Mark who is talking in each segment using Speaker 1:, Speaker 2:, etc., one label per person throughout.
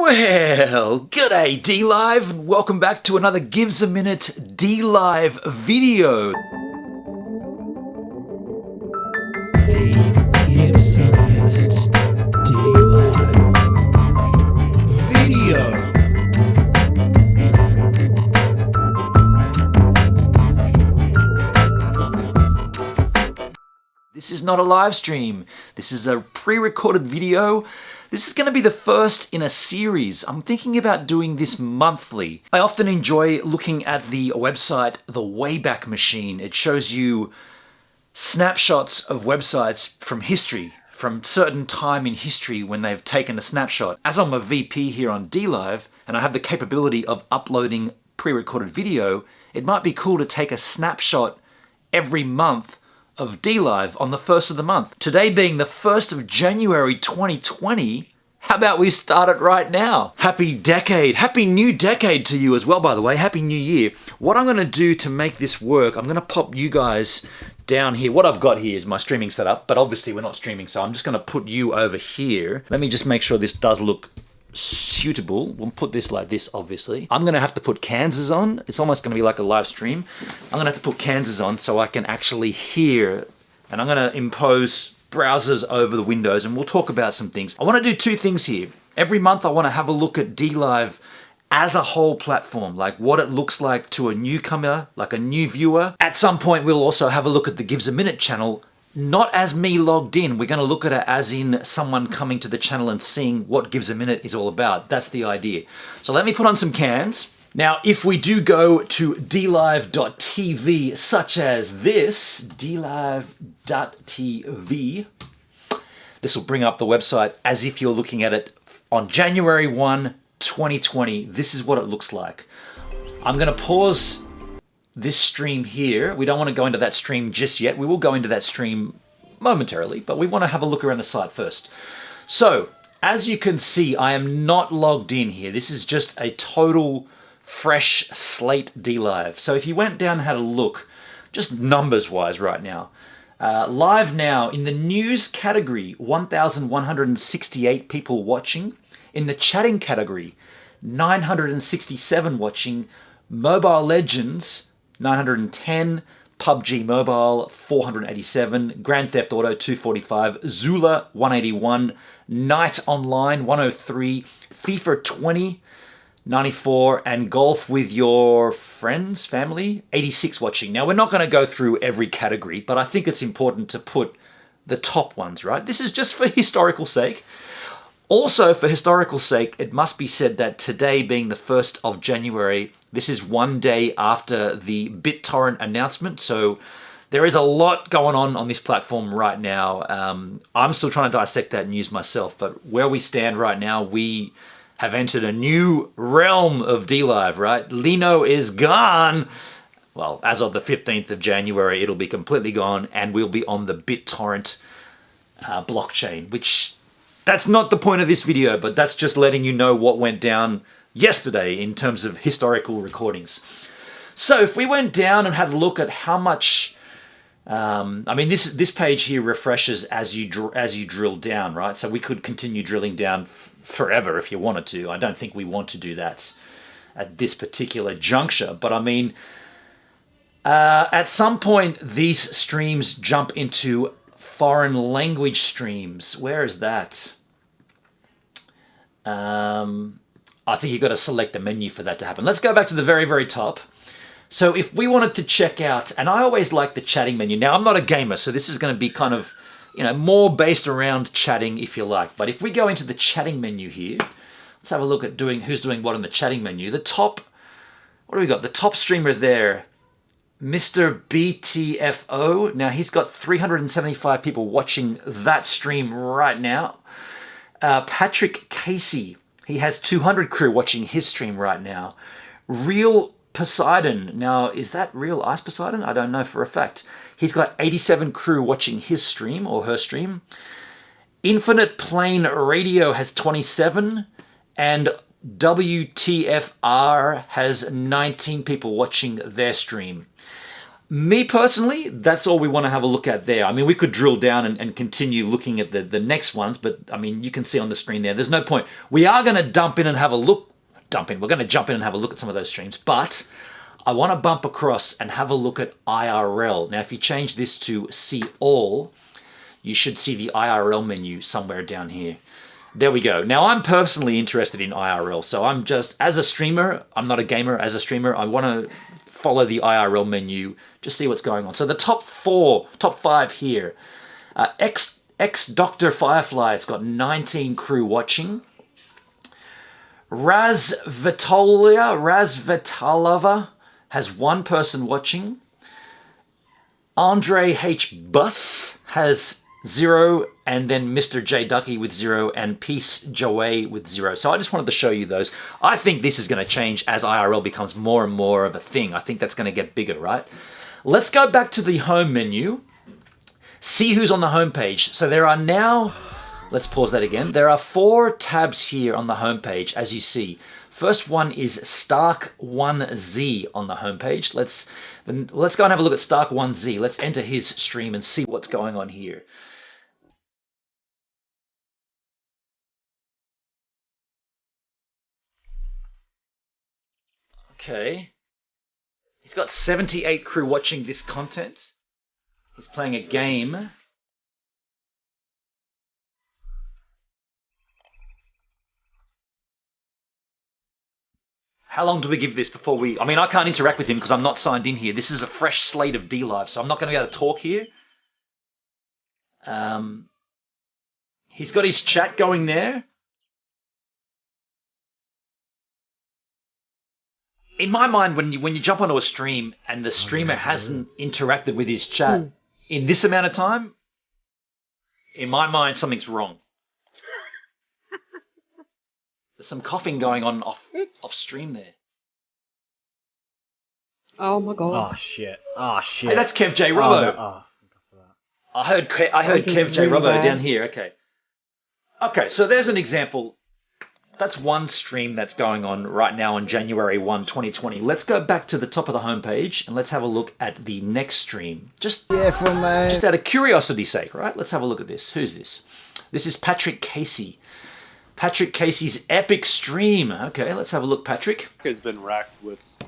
Speaker 1: Well, g'day DLive, and welcome back to another GivesAMinute DLive video. The GivesAMinute DLive video. This is not a live stream. This is a pre-recorded video. This is going to be the first in a series. I'm thinking about doing this monthly. I often enjoy looking at the website, the Wayback Machine. It shows you snapshots of websites from history, from certain time in history when they've taken a snapshot. As I'm a VP here on DLive, and I have the capability of uploading pre-recorded video, it might be cool to take a snapshot every month of DLive on the first of the month. Today being the 1st of January 2020, how about we start it right now? Happy decade, happy new decade to you as well, by the way, happy new year. What I'm gonna do to make this work, I'm gonna pop you guys down here. What I've got here is my streaming setup, but obviously we're not streaming, so I'm just gonna put you over here. Let me just make sure this does look suitable. We'll put this like this, obviously. I'm gonna have to put Kansas on. It's almost gonna be like a live stream. I'm gonna have to put Kansas on so I can actually hear, and I'm gonna impose browsers over the windows, and we'll talk about some things. I wanna do two things here. Every month I wanna have a look at DLive as a whole platform, like what it looks like to a newcomer, like a new viewer. At some point we'll also have a look at the GivesAMinute channel, not as me logged in. We're going to look at it as in someone coming to the channel and seeing what GivesAMinute is all about. That's the idea. So let me put on some cans. Now, if we do go to dlive.tv, such as this, dlive.tv, this will bring up the website as if you're looking at it on January 1, 2020. This is what it looks like. I'm going to pause this stream here. We don't want to go into that stream just yet. We will go into that stream momentarily, but we want to have a look around the site first. So, as you can see, I am not logged in here. This is just a total fresh slate DLive. So if you went down and had a look, just numbers-wise right now, live now in the news category, 1,168 people watching. In the chatting category, 967 watching. Mobile Legends, 910, PUBG Mobile 487, Grand Theft Auto 245, Zula 181, Night Online 103, FIFA 20 94, and Golf with Your Friends, Family 86 watching. Now we're not going to go through every category, but I think it's important to put the top ones, right? This is just for historical sake. Also, for historical sake, it must be said that today being the 1st of January, this is one day after the BitTorrent announcement, so there is a lot going on this platform right now. I'm still trying to dissect that news myself, but where we stand right now, we have entered a new realm of DLive, right? Lino is gone. Well, as of the 15th of January, it'll be completely gone, and we'll be on the BitTorrent blockchain, which that's not the point of this video, but that's just letting you know what went down yesterday in terms of historical recordings. So if we went down and had a look at how much, I mean, this page here refreshes as you drill down, right? So we could continue drilling down forever if you wanted to. I don't think we want to do that at this particular juncture, but I mean, at some point these streams jump into foreign language streams. Where is that? I think you've got to select the menu for that to happen. Let's go back to the very, very top. So if we wanted to check out, and I always like the chatting menu. Now, I'm not a gamer, so this is going to be kind of, you know, more based around chatting, if you like. But if we go into the chatting menu here, let's have a look at who's doing what in the chatting menu. The top, what do we got? The top streamer there, Mr. BTFO. Now, he's got 375 people watching that stream right now. Patrick Casey, he has 200 crew watching his stream right now. Real Poseidon, now is that Real Ice Poseidon? I don't know for a fact. He's got 87 crew watching his stream or her stream. Infinite Plane Radio has 27, and WTFR has 19 people watching their stream. Me personally, that's all we want to have a look at there. I mean, we could drill down and continue looking at the next ones, but I mean, you can see on the screen there, there's no point. We are going to dump in and have a look. We're going to jump in and have a look at some of those streams, but I want to bump across and have a look at IRL. Now, if you change this to see all, you should see the IRL menu somewhere down here. There we go. Now, I'm personally interested in IRL, so I'm just, as a streamer, I'm not a gamer, as a streamer, I want to follow the IRL menu, just see what's going on. So the top 5 here. X Dr. Firefly's got 19 crew watching. Raz Vitalova has 1 person watching. Andre H. Bus has 0, and then Mr. J. Ducky with 0, and Peace Joey with 0. So I just wanted to show you those. I think this is going to change as IRL becomes more and more of a thing. I think that's going to get bigger, right? Let's go back to the home menu. See who's on the home page. So there are now, let's pause that again. There are 4 tabs here on the home page, as you see. First one is Stark1Z on the home page. Let's go and have a look at Stark1Z. Let's enter his stream and see what's going on here. Okay. He's got 78 crew watching this content. He's playing a game. How long do we give this before we... I mean, I can't interact with him because I'm not signed in here. This is a fresh slate of DLive, so I'm not going to be able to talk here. He's got his chat going there. In my mind, when you jump onto a stream and the streamer hasn't interacted with his chat in this amount of time, in my mind, something's wrong. There's some coughing going on off stream there.
Speaker 2: Oh my god.
Speaker 3: Oh shit. Oh shit.
Speaker 1: Hey, that's Kev J Robbo.
Speaker 3: Oh, no.
Speaker 1: I heard Kev J Robbo down here. Okay. Okay, so there's an example. That's one stream that's going on right now on January 1, 2020. Let's go back to the top of the homepage and let's have a look at the next stream. Just out of curiosity's sake, right? Let's have a look at this. Who's this? This is Patrick Casey. Patrick Casey's epic stream. Okay, let's have a look, Patrick.
Speaker 4: Has been racked with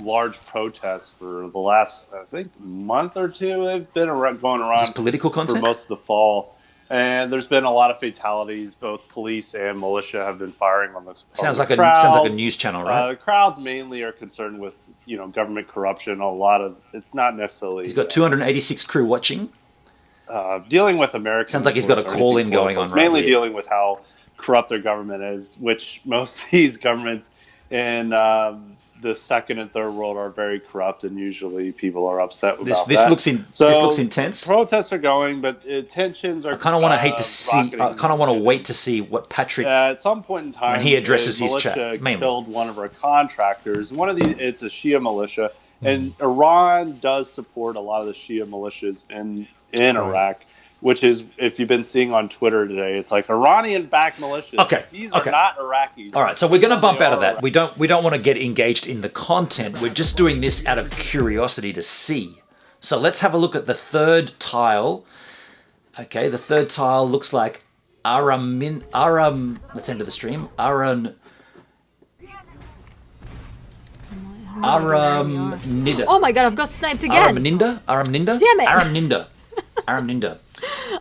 Speaker 4: large protests for the last, I think, month or two. They've been going around
Speaker 1: political content
Speaker 4: for most of the fall. And there's been a lot of fatalities. Both police and militia have been firing on the
Speaker 1: sounds like
Speaker 4: crowds.
Speaker 1: a news channel, right?
Speaker 4: The crowds mainly are concerned with government corruption. It's not necessarily.
Speaker 1: He's got 286 crew watching.
Speaker 4: Dealing with American.
Speaker 1: Sounds like he's got a call-in going on.
Speaker 4: It's mainly dealing with how corrupt their government is, which most of these governments in the second and third world are very corrupt, and usually people are upset about that.
Speaker 1: This looks intense.
Speaker 4: Protests are going, but tensions are.
Speaker 1: I kind of want to wait to see what Patrick.
Speaker 4: At some point in time,
Speaker 1: when he addresses his chat,
Speaker 4: killed one of our contractors. It's a Shia militia, and Iran does support a lot of the Shia militias in Iraq. Which is, if you've been seeing on Twitter today, it's like Iranian-backed militias.
Speaker 1: Okay.
Speaker 4: These are not Iraqis.
Speaker 1: All right, so we're going to bump out of that. We don't want to get engaged in the content. We're just doing this out of curiosity to see. So let's have a look at the third tile. Okay, the third tile looks like let's enter the stream. Aramnida.
Speaker 2: Oh my god, I've got sniped again.
Speaker 1: Aramninda?
Speaker 2: Damn it.
Speaker 1: Aramninda.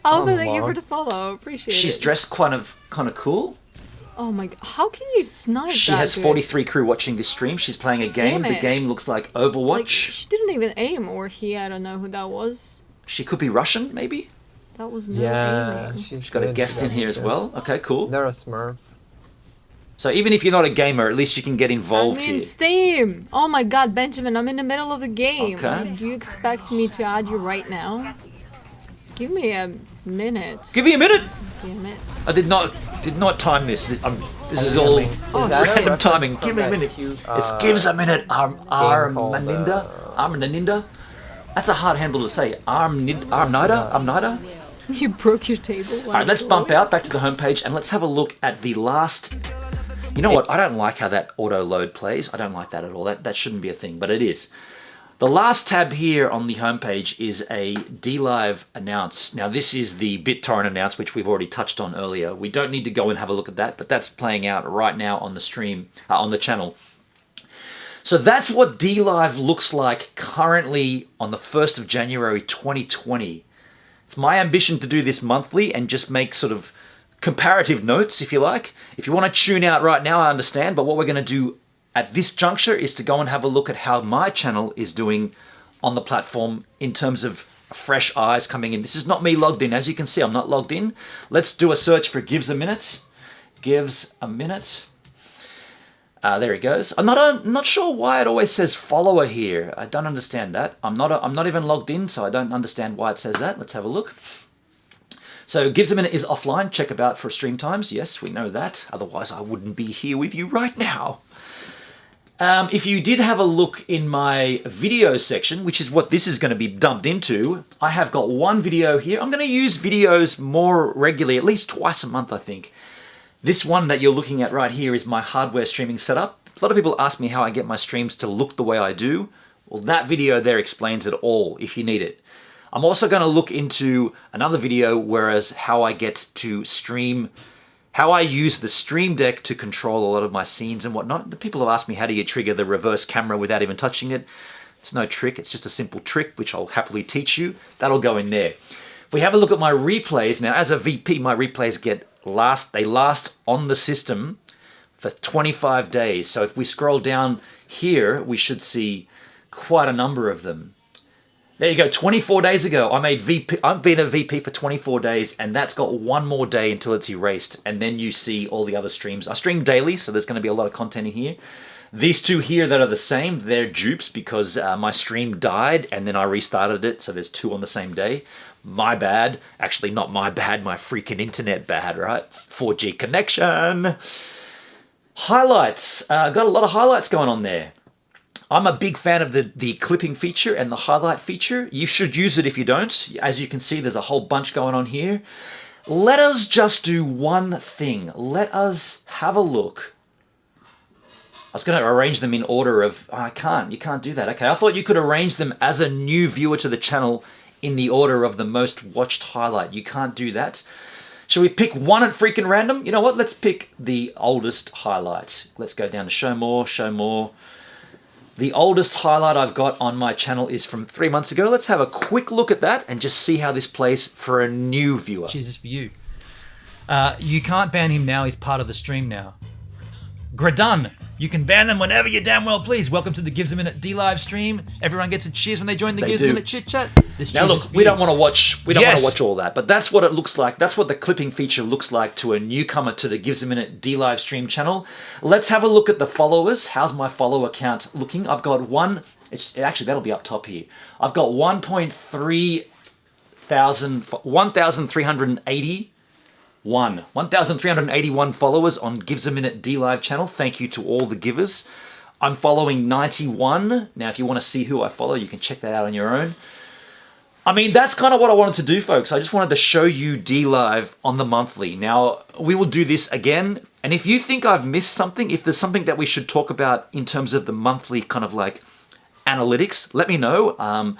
Speaker 2: Also, thank you for the follow. Appreciate it.
Speaker 1: She's dressed kind of cool.
Speaker 2: Oh my god, how can you snipe
Speaker 1: She
Speaker 2: that
Speaker 1: has
Speaker 2: good?
Speaker 1: 43 crew watching this stream. She's playing a game. The game looks like Overwatch.
Speaker 2: Like, she didn't even aim, or I don't know who that was.
Speaker 1: She could be Russian, maybe?
Speaker 2: That was no aiming.
Speaker 1: She's got a guest in here as well. Okay, cool.
Speaker 3: They're a Smurf.
Speaker 1: So even if you're not a gamer, at least you can get involved here.
Speaker 2: I'm in Steam! Oh my god, Benjamin, I'm in the middle of the game.
Speaker 1: Okay.
Speaker 2: Do you expect me to add you right now? Give me a minute.
Speaker 1: Give me a minute!
Speaker 2: Damn it.
Speaker 1: I did not time this. This is all random timing. Give me a minute. It's gives a minute. Armnaninda. That's a hard handle to say. Armnida.
Speaker 2: You broke your table.
Speaker 1: All right, let's bump out back to the homepage and let's have a look at the last. You know what? I don't like how that auto load plays. I don't like that at all. That shouldn't be a thing, but it is. The last tab here on the homepage is a DLive announce. Now this is the BitTorrent announce, which we've already touched on earlier. We don't need to go and have a look at that, but that's playing out right now on the stream, on the channel. So that's what DLive looks like currently on the 1st of January 2020. It's my ambition to do this monthly and just make sort of comparative notes, if you like. If you want to tune out right now, I understand, but what we're going to do at this juncture is to go and have a look at how my channel is doing on the platform in terms of fresh eyes coming in. This is not me logged in. As you can see, I'm not logged in. Let's do a search for GivesAMinute. GivesAMinute. There he goes. I'm not sure why it always says follower here. I don't understand that. I'm not even logged in, so I don't understand why it says that. Let's have a look. So GivesAMinute is offline. Check about for stream times. Yes, we know that. Otherwise, I wouldn't be here with you right now. If you did have a look in my video section, which is what this is going to be dumped into, I have got one video here. I'm going to use videos more regularly, at least twice a month, I think. This one that you're looking at right here is my hardware streaming setup. A lot of people ask me how I get my streams to look the way I do. Well, that video there explains it all if you need it. I'm also going to look into another video, whereas how I get to stream, how I use the Stream Deck to control a lot of my scenes and whatnot. People have asked me, how do you trigger the reverse camera without even touching it? It's no trick, it's just a simple trick, which I'll happily teach you. That'll go in there. If we have a look at my replays, now as a VP, my replays they last on the system for 25 days. So if we scroll down here, we should see quite a number of them. There you go, 24 days ago, I've been a VP for 24 days, and that's got one more day until it's erased, and then you see all the other streams. I stream daily, so there's going to be a lot of content in here. These two here that are the same, they're dupes because my stream died, and then I restarted it, so there's two on the same day. My bad. Actually, not my bad, my freaking internet bad, right? 4G connection. Highlights. Got a lot of highlights going on there. I'm a big fan of the clipping feature and the highlight feature. You should use it if you don't. As you can see, there's a whole bunch going on here. Let us just do one thing. Let us have a look. I was going to arrange them in order of... Oh, I can't. You can't do that. Okay, I thought you could arrange them as a new viewer to the channel in the order of the most watched highlight. You can't do that. Shall we pick one at freaking random? You know what? Let's pick the oldest highlight. Let's go down to show more, show more. The oldest highlight I've got on my channel is from 3 months ago. Let's have a quick look at that and just see how this plays for a new viewer.
Speaker 5: Cheers for you. You can't ban him now. He's part of the stream now. Gradun. You can ban them whenever you damn well please. Welcome to the GivesAMinute DLive stream. Everyone gets a cheers when they join the GivesAMinute chit chat.
Speaker 1: Now look, we don't want to watch. We don't want to watch all that, but that's what it looks like. That's what the clipping feature looks like to a newcomer to the GivesAMinute DLive stream channel. Let's have a look at the followers. How's my follower count looking? I've got one. Actually, that'll be up top here. I've got 1,381 followers on GivesAMinute DLive channel. Thank you to all the givers. I'm following 91. Now, if you want to see who I follow, you can check that out on your own. I mean, that's kind of what I wanted to do, folks. I just wanted to show you DLive on the monthly. Now, we will do this again. And if you think I've missed something, if there's something that we should talk about in terms of the monthly kind of like analytics, let me know. I'm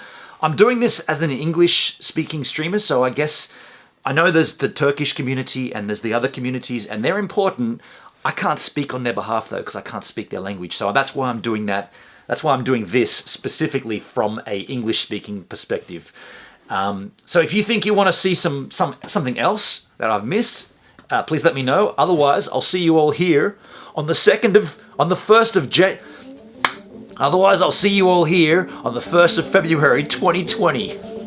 Speaker 1: doing this as an English-speaking streamer, so I guess... I know there's the Turkish community and there's the other communities, and they're important. I can't speak on their behalf, though, because I can't speak their language. So that's why I'm doing that. That's why I'm doing this specifically from a English-speaking perspective. So if you think you want to see something else that I've missed, please let me know. Otherwise, I'll see you all here on the 1st of Otherwise, I'll see you all here on the 1st of February 2020.